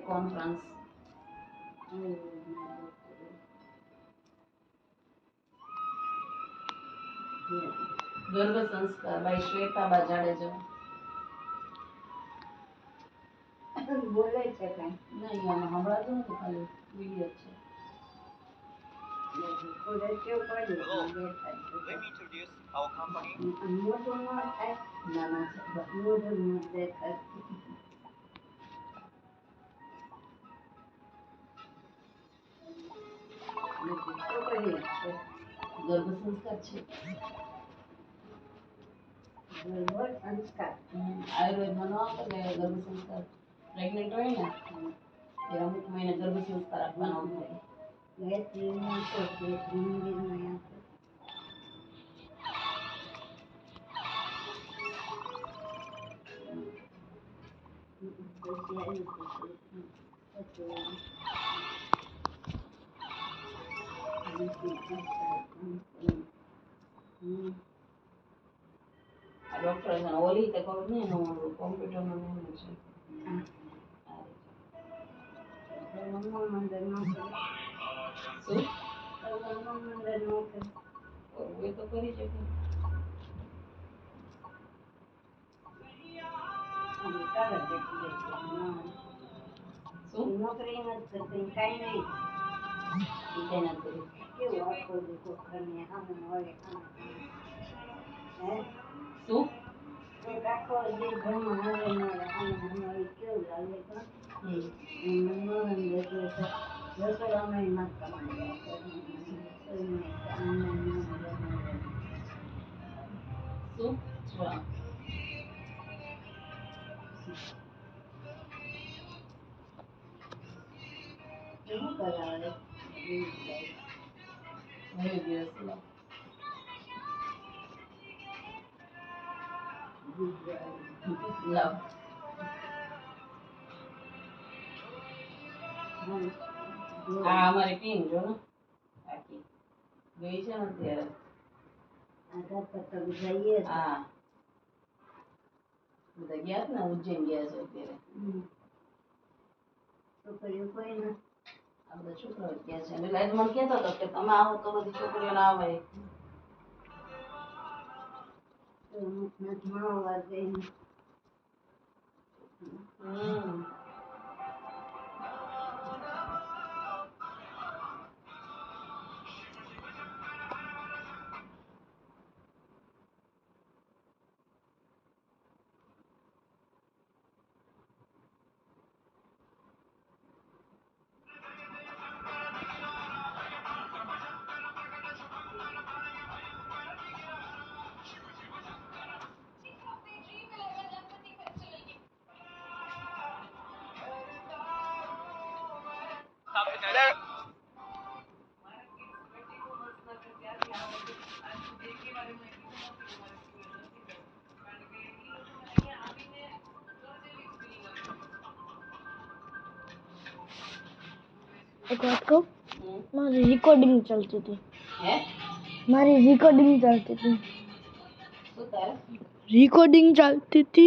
Conference ગર્ભ સંસ્કાર બાઈ શ્વેતાબા જાડેજા બોલે છે કઈ નહીં આમાં હમણાં નથી ખાલી વિડીયો છે. Hello, let me introduce our company. મોટું ન થાય નાના છે મોટું ન દેખાય છોકરીઓ છે ગર્ભ સંસ્કાર છે. ગર્ભ સંસ્કાર આયુર્વેદમાં ન આપે કે ગર્ભ સંસ્કાર પ્રેગ્નેન્ટ હોય ને એ અમુક મહિને ગર્ભ સંસ્કાર આપવાનો હોય. ગાયત્રીમાં તો ગાયત્રી મંદિરમાં આપે પછી આવી આ ડોક્ટર છે ઓલી તો ખબર નહીં એનું કોમ્પ્યુટરનું નામ છે. મંદિર નો શું મંદિર નો એ તો કરી શકે. શું નોકરી નથી કરતી કઈ નહીં એ કઈ ના કર્યું. કેવું આખો દીકો ઘરને સામે હોય હે શું આખો દી ઘરમાં હારે મળે સામે હોય કેવું લાગે તો રસોડામાં નથી કમાઈ શું વાહ. શું કરાવે હવે દિવસ લો લાવ આ અમારી ટીમ જો ને આખી ગઈ છે ને અત્યારે આધાર પત્ર જઈએ હા બધા ગયા છે ને ઉજ્જૈન ગયા છે અત્યારે. છોકરીઓ કોઈ નથી આ બધા છોકરાઓ ગયા છે એટલે આજ મને કહેતો હતો કે તમે આવો તો બધી છોકરીઓ ના આવે. મળવા જઈને एक बात कहूँ हमारी रिकॉर्डिंग चलती थी હે हमारी रिकॉर्डिंग चलती थी શું તારે रिकॉर्डिंग चलती थी